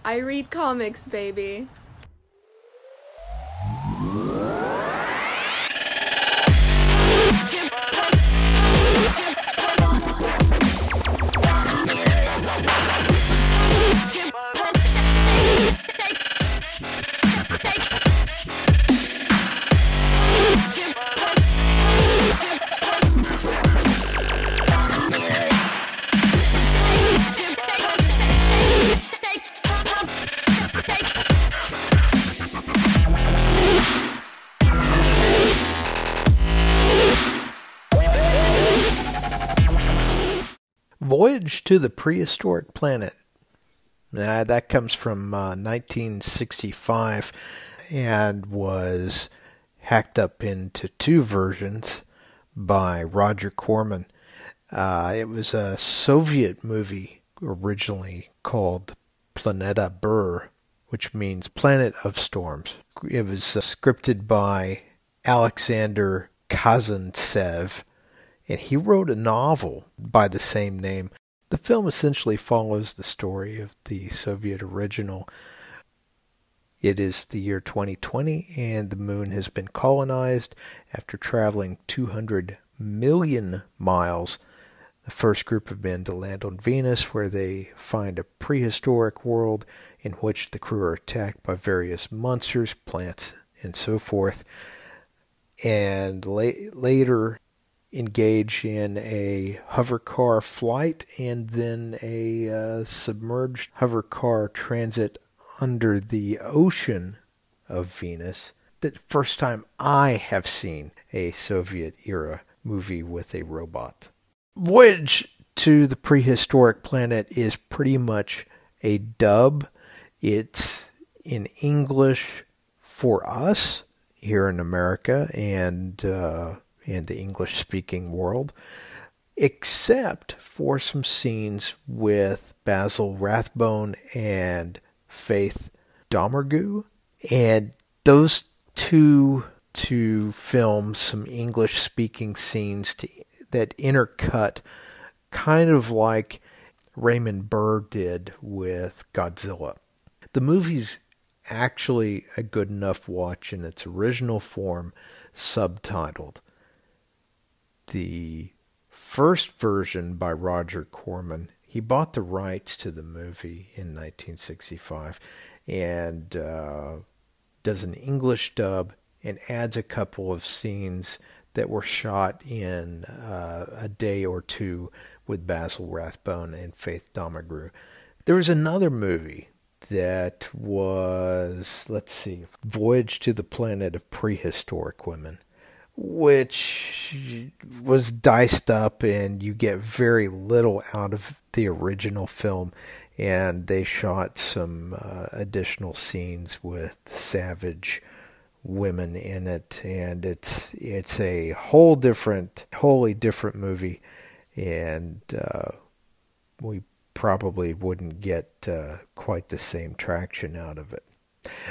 I read comics, baby. Voyage to the Prehistoric Planet. That comes from 1965 and was hacked up into two versions by Roger Corman. It was a Soviet movie originally called Planeta Burr, which means Planet of Storms. It was scripted by Alexander Kazantsev, and he wrote a novel by the same name. The film essentially follows the story of the Soviet original. It is the year 2020, and the moon has been colonized after traveling 200 million miles. The first group of men to land on Venus, where they find a prehistoric world in which the crew are attacked by various monsters, plants, and so forth. And later engage in a hover car flight and then a submerged hover car transit under the ocean of Venus. The first time I have seen a Soviet-era movie with a robot. Voyage to the Prehistoric Planet is pretty much a dub. It's in English for us here in America and in the English-speaking world, except for some scenes with Basil Rathbone and Faith Domergue. And those two film some English-speaking scenes that intercut, kind of like Raymond Burr did with Godzilla. The movie's actually a good enough watch in its original form, subtitled. The first version by Roger Corman, he bought the rights to the movie in 1965 and does an English dub and adds a couple of scenes that were shot in a day or two with Basil Rathbone and Faith Domergue. There was another movie that was, Voyage to the Planet of Prehistoric Women, which was diced up and you get very little out of the original film, and they shot some additional scenes with savage women in it, and it's a wholly different movie, and we probably wouldn't get quite the same traction out of it.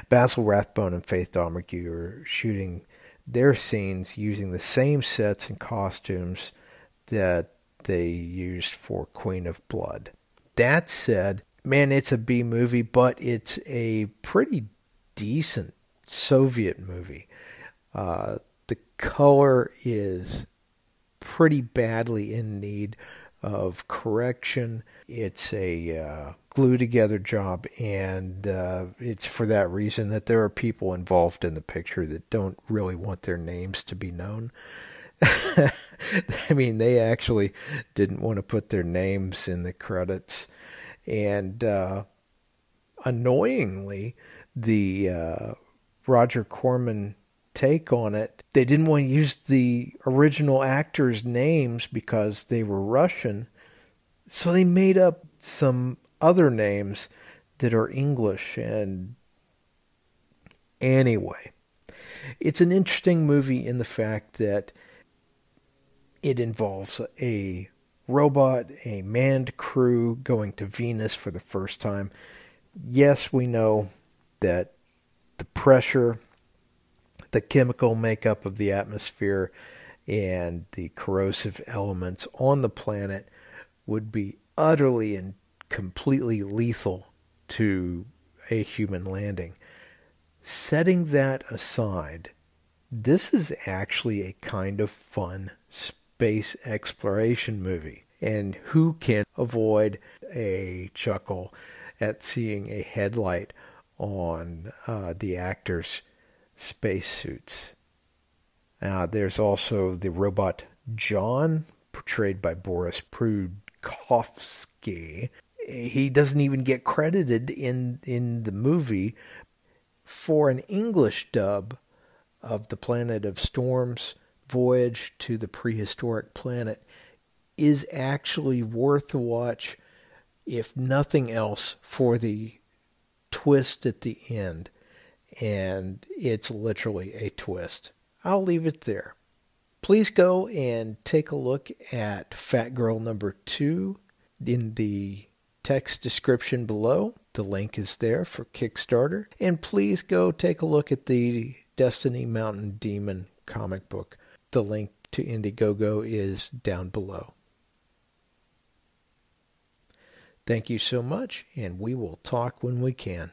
Basil Rathbone and Faith Domergue are shooting their scenes using the same sets and costumes that they used for Queen of Blood. That said, man, it's a B movie, but it's a pretty decent Soviet movie. The color is pretty badly in need of correction. It's a glue-together job, and it's for that reason that there are people involved in the picture that don't really want their names to be known. I mean, they actually didn't want to put their names in the credits. And annoyingly, the Roger Corman take on it, they didn't want to use the original actors' names because they were Russian, so they made up some other names that are English. And anyway, it's an interesting movie in the fact that it involves a robot, a manned crew going to Venus for the first time. Yes, we know that the pressure, the chemical makeup of the atmosphere, and the corrosive elements on the planet would be utterly and completely lethal to a human landing. Setting that aside, this is actually a kind of fun space exploration movie. And who can avoid a chuckle at seeing a headlight on the actors' spacesuits? There's also the robot John, portrayed by Boris Prudkovsky. He doesn't even get credited in the movie. For an English dub of The Planet of Storms, Voyage to the Prehistoric Planet is actually worth a watch, if nothing else, for the twist at the end. And it's literally a twist. I'll leave it there. Please go and take a look at FATGIRL number 2 in the text description below. The link is there for Kickstarter. And please go take a look at the Destiny Mountain Demon comic book. The link to Indiegogo is down below. Thank you so much, and we will talk when we can.